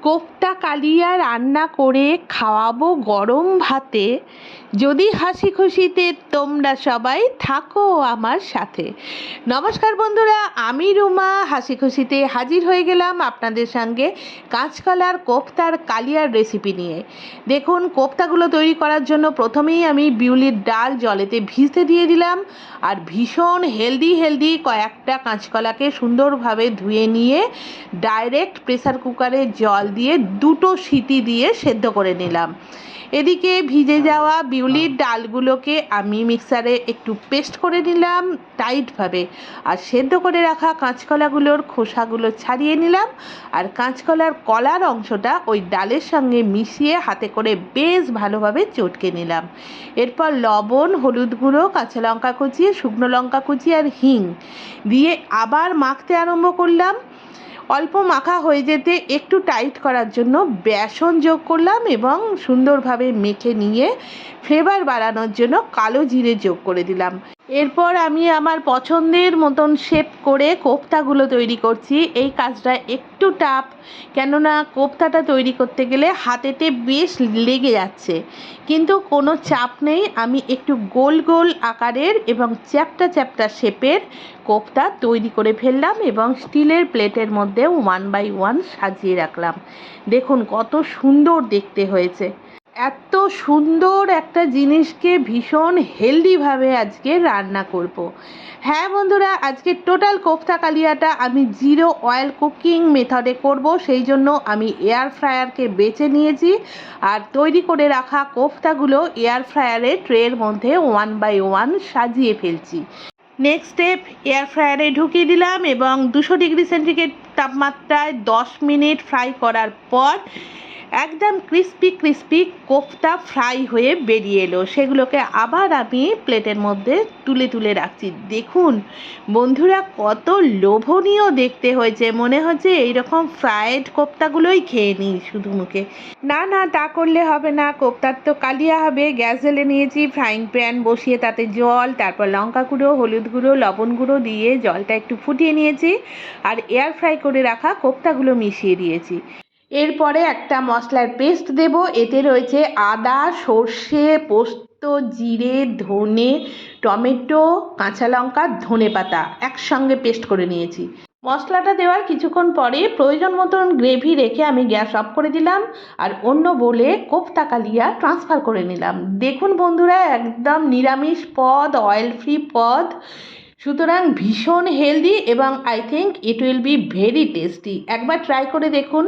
কোফতা কালিয়া রান্না করে খাওয়াবো গরম ভাতে। যদি হাসি খুশিতে তোমরা সবাই থাকো আমার সাথে। নমস্কার বন্ধুরা, আমি রুমা হাসি খুশিতে হাজির হয়ে গেলাম আপনাদের সঙ্গে কাঁচকলার কোফতার কালিয়ার রেসিপি নিয়ে। দেখুন, কোফতাগুলো তৈরি করার জন্য প্রথমেই আমি বিউলির ডাল জলেতে ভিজতে দিয়ে দিলাম, আর ভীষণ হেলদি কয়েকটা কাঁচকলাকে সুন্দরভাবে ধুয়ে নিয়ে ডাইরেক্ট প্রেসার কুকারে জল দিয়ে দুটো সিটি দিয়ে সেদ্ধ করে নিলাম। এদিকে ভিজে যাওয়া বিউলির ডালগুলোকে আমি মিক্সারে একটু পেস্ট করে নিলাম টাইটভাবে, আর সেদ্ধ করে রাখা কাঁচকলাগুলোর খোসাগুলো ছাড়িয়ে নিলাম, আর কাঁচকলার কলার অংশটা ওই ডালের সঙ্গে মিশিয়ে হাতে করে বেশ ভালোভাবে চটকে নিলাম। এরপর লবণ, হলুদ গুঁড়ো, কাঁচা লঙ্কা কুচি, শুকনো লঙ্কা কুচি আর হিং দিয়ে আবার মাখতে আরম্ভ করলাম। অল্প মাখা হয়ে যেতে একটু টাইট করার জন্য বেসন যোগ করলাম এবং সুন্দরভাবে মেখে নিয়ে ফ্লেভার বাড়ানোর জন্য কালো জিরে যোগ করে দিলাম। এরপর আমি আমার পছন্দের মতন শেপ করে কোফতাগুলো তৈরি করছি। এই কাজটা একটু টাফ, কেননা কোফতাটা তৈরি করতে গেলে হাতেতে বেশ লেগে যাচ্ছে, কিন্তু কোনো চাপ নেই। আমি একটু গোল গোল আকারের এবং চ্যাপ্টা শেপের কোফতা তৈরি করে ফেললাম এবং স্টিলের প্লেটের মধ্যে 1 বাই 1 সাজিয়ে রাখলাম। দেখুন কত সুন্দর দেখতে হয়েছে। এত সুন্দর একটা জিনিসকে ভীষণ হেলদিভাবে আজকে রান্না করব। হ্যাঁ বন্ধুরা, আজকে টোটাল কোফতা কালিয়াটা আমি 0 অয়েল কুকিং মেথডে করব, সেই জন্য আমি এয়ার ফ্রায়ারকে বেছে নিয়েছি, আর তৈরি করে রাখা কোফতাগুলো এয়ার ফ্রায়ারে ট্রের মধ্যে 1 বাই 1 সাজিয়ে ফেলছি। নেক্সট স্টেপ, এয়ার ফ্রায়ারে ঢুকিয়ে দিলাম এবং 200 ডিগ্রি সেন্টিগ্রেড তাপমাত্রায় 10 মিনিট ফ্রাই করার পর একদম ক্রিস্পি কোফতা ফ্রাই হয়ে বেরিয়ে এলো। সেগুলোকে আবার আমি প্লেটের মধ্যে তুলে রাখছি। দেখুন বন্ধুরা, কত লোভনীয় দেখতে হয়েছে। মনে হচ্ছে এইরকম ফ্রায়েড কোফতাগুলোই খেয়ে নিই শুধু মুখে। না তা করলে হবে না, কোফতার তো কালিয়া হবে। গ্যাস জ্বেলে নিয়েছি, ফ্রাইং প্যান বসিয়ে তাতে জল, তারপর লঙ্কা গুঁড়ো, হলুদ গুঁড়ো, লবণ গুঁড়ো দিয়ে জলটা একটু ফুটিয়ে নিয়েছি, আর এয়ার ফ্রাই করে রাখা কোফতাগুলো মিশিয়ে দিয়েছি। এরপরে একটা মশলার পেস্ট দেব। এতে রয়েছে আদা, সর্ষে, পোস্ত, জিরে, ধনে, টমেটো, কাঁচা লঙ্কা, ধনেপাতা একসঙ্গে পেস্ট করে নিয়েছি। মশলাটা দেওয়ার কিছুক্ষণ পরে প্রয়োজন মতন গ্রেভি রেখে আমি গ্যাস অফ করে দিলাম, আর অন্য বোলে কোফতা কালিয়া ট্রান্সফার করে নিলাম। দেখুন বন্ধুরা, একদম নিরামিষ পদ, অয়েল ফ্রি পদ, সুতরাং ভীষণ হেলদি এবং I think it will be very tasty. একবার ট্রাই করে দেখুন।